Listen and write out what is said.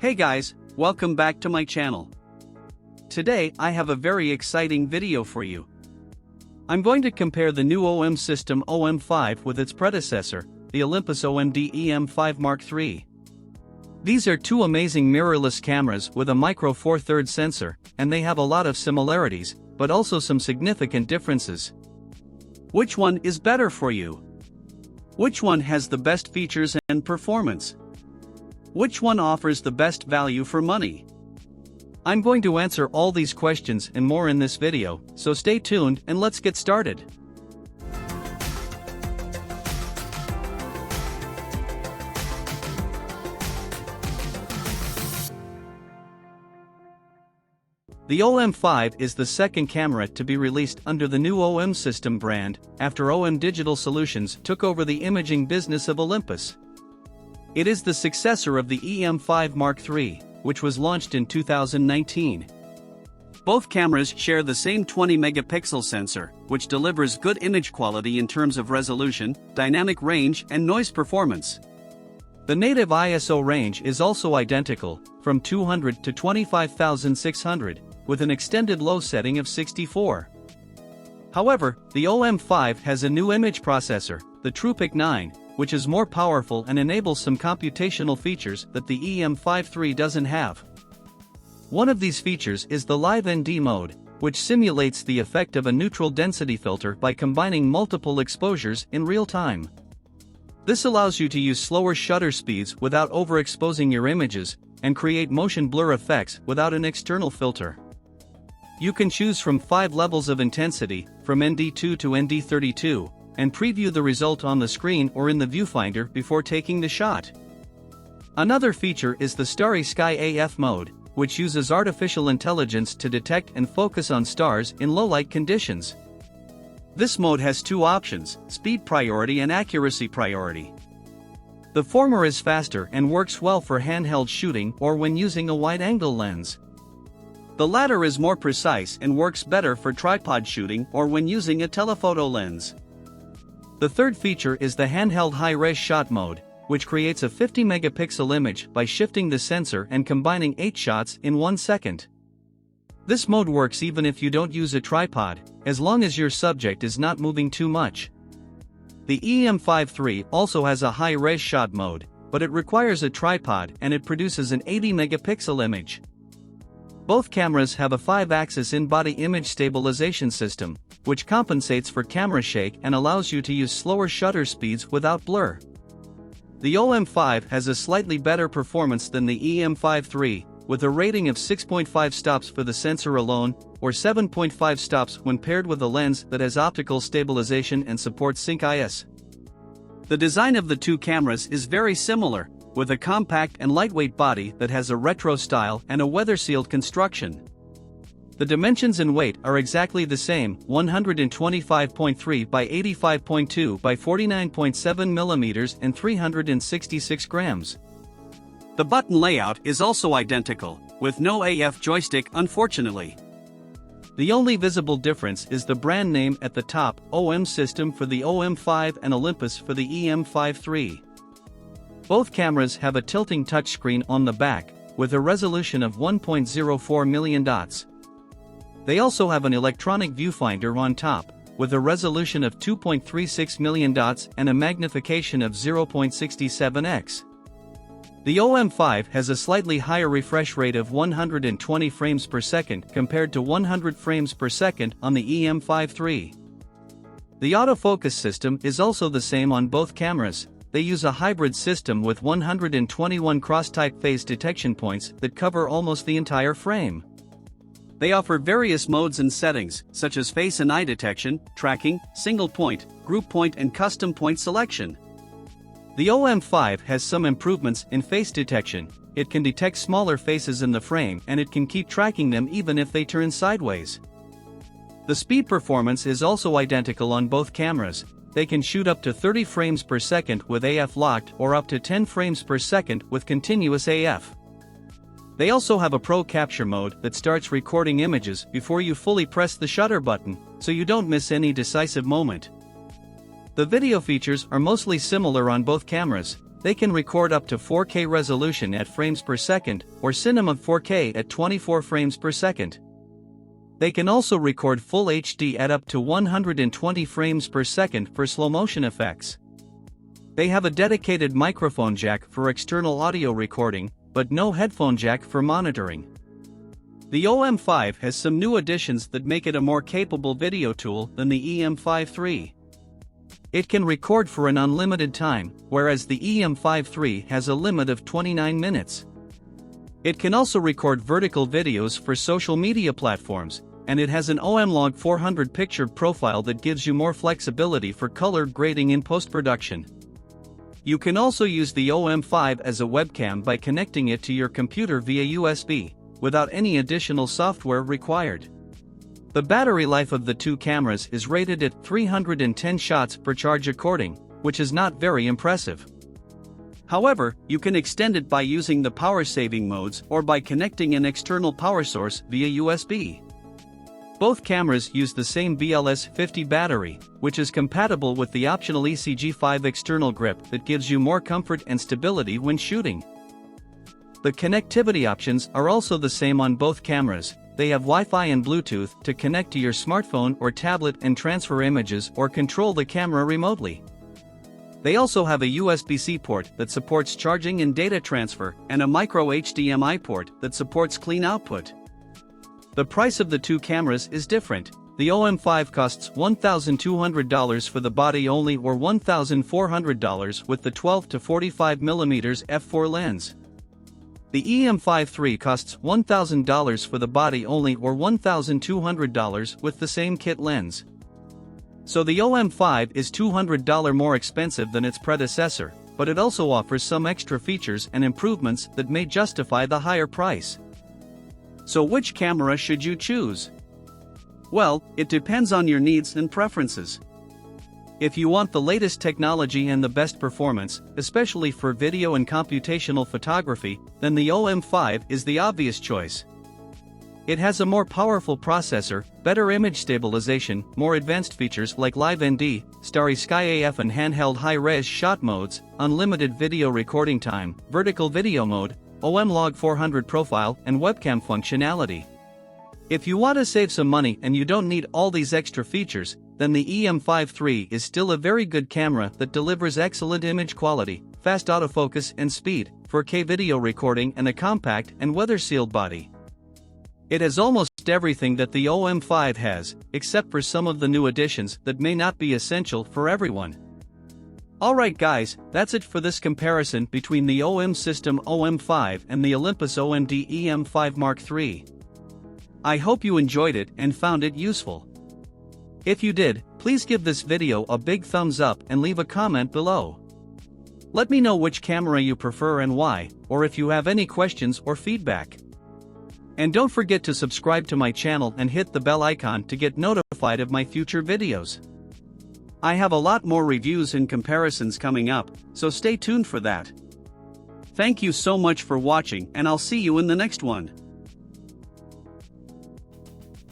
Hey guys, welcome back to my channel. Today I have a very exciting video for you. I'm going to compare the new OM system OM-5 with its predecessor, the Olympus OMD E-M5 Mark III. These are two amazing mirrorless cameras with a micro Four Thirds sensor, and they have a lot of similarities, but also some significant differences. Which one is better for you? Which one has the best features and performance? Which one offers the best value for money? I'm going to answer all these questions and more in this video, so stay tuned and let's get started. The OM-5 is the second camera to be released under the new OM system brand, after OM Digital Solutions took over the imaging business of Olympus. It is the successor of the E-M5 Mark III, which was launched in 2019. Both cameras share the same 20-megapixel sensor, which delivers good image quality in terms of resolution, dynamic range, and noise performance. The native ISO range is also identical, from 200 to 25,600, with an extended low setting of 64. However, the OM-5 has a new image processor, the TruePic 9, which is more powerful and enables some computational features that the E-M5 III doesn't have. One of these features is the Live ND mode, which simulates the effect of a neutral density filter by combining multiple exposures in real time. This allows you to use slower shutter speeds without overexposing your images, and create motion blur effects without an external filter. You can choose from 5 levels of intensity, from ND2 to ND32, and preview the result on the screen or in the viewfinder before taking the shot. Another feature is the Starry Sky AF mode, which uses artificial intelligence to detect and focus on stars in low-light conditions. This mode has two options, speed priority and accuracy priority. The former is faster and works well for handheld shooting or when using a wide-angle lens. The latter is more precise and works better for tripod shooting or when using a telephoto lens. The third feature is the handheld high-res shot mode, which creates a 50-megapixel image by shifting the sensor and combining 8 shots in 1 second. This mode works even if you don't use a tripod, as long as your subject is not moving too much. The E-M5 III also has a high-res shot mode, but it requires a tripod and it produces an 80-megapixel image. Both cameras have a 5-axis in-body image stabilization system, which compensates for camera shake and allows you to use slower shutter speeds without blur. The OM-5 has a slightly better performance than the E-M5 III, with a rating of 6.5 stops for the sensor alone, or 7.5 stops when paired with a lens that has optical stabilization and supports Sync-IS. The design of the two cameras is very similar, with a compact and lightweight body that has a retro style and a weather-sealed construction. The dimensions and weight are exactly the same, 125.3 by 85.2 by 49.7 millimeters and 366 grams. The button layout is also identical, with no AF joystick unfortunately. The only visible difference is the brand name at the top, OM system for the OM-5 and Olympus for the E-M5 III. Both cameras have a tilting touchscreen on the back, with a resolution of 1.04 million dots. They also have an electronic viewfinder on top, with a resolution of 2.36 million dots and a magnification of 0.67x. The OM-5 has a slightly higher refresh rate of 120 frames per second compared to 100 frames per second on the E-M5 III. The autofocus system is also the same on both cameras. They use a hybrid system with 121 cross-type phase detection points that cover almost the entire frame. They offer various modes and settings, such as face and eye detection, tracking, single point, group point and custom point selection. The OM-5 has some improvements in face detection. It can detect smaller faces in the frame and it can keep tracking them even if they turn sideways. The speed performance is also identical on both cameras. They can shoot up to 30 frames per second with AF locked or up to 10 frames per second with continuous AF. They also have a Pro Capture mode that starts recording images before you fully press the shutter button, so you don't miss any decisive moment. The video features are mostly similar on both cameras. They can record up to 4K resolution at frames per second, or Cinema 4K at 24 frames per second. They can also record Full HD at up to 120 frames per second for slow motion effects. They have a dedicated microphone jack for external audio recording, but no headphone jack for monitoring. The OM-5 has some new additions that make it a more capable video tool than the E-M5 III. It can record for an unlimited time, whereas the E-M5 III has a limit of 29 minutes. It can also record vertical videos for social media platforms, and it has an OM-Log 400 picture profile that gives you more flexibility for color grading in post-production. You can also use the OM-5 as a webcam by connecting it to your computer via USB, without any additional software required. The battery life of the two cameras is rated at 310 shots per charge recording, which is not very impressive. However, you can extend it by using the power-saving modes or by connecting an external power source via USB. Both cameras use the same BLS50 battery, which is compatible with the optional ECG5 external grip that gives you more comfort and stability when shooting. The connectivity options are also the same on both cameras. They have Wi-Fi and Bluetooth to connect to your smartphone or tablet and transfer images or control the camera remotely. They also have a USB-C port that supports charging and data transfer, and a micro HDMI port that supports clean output. The price of the two cameras is different. The OM-5 costs $1,200 for the body only or $1,400 with the 12 to 45mm f4 lens. The EM5 III costs $1,000 for the body only or $1,200 with the same kit lens. So the OM5 is $200 more expensive than its predecessor, but it also offers some extra features and improvements that may justify the higher price. So which camera should you choose? Well, it depends on your needs and preferences. If you want the latest technology and the best performance, especially for video and computational photography, then the OM-5 is the obvious choice. It has a more powerful processor, better image stabilization, more advanced features like Live ND, Starry Sky AF and handheld high-res shot modes, unlimited video recording time, vertical video mode, OM-Log 400 profile, and webcam functionality. If you want to save some money and you don't need all these extra features, then the EM5 III is still a very good camera that delivers excellent image quality, fast autofocus and speed, 4K video recording and a compact and weather-sealed body. It has almost everything that the OM-5 has, except for some of the new additions that may not be essential for everyone. Alright guys, that's it for this comparison between the OM system OM-5 and the Olympus OMD E-M5 Mark III. I hope you enjoyed it and found it useful. If you did, please give this video a big thumbs up and leave a comment below. Let me know which camera you prefer and why, or if you have any questions or feedback. And don't forget to subscribe to my channel and hit the bell icon to get notified of my future videos. I have a lot more reviews and comparisons coming up, so stay tuned for that. Thank you so much for watching and I'll see you in the next one.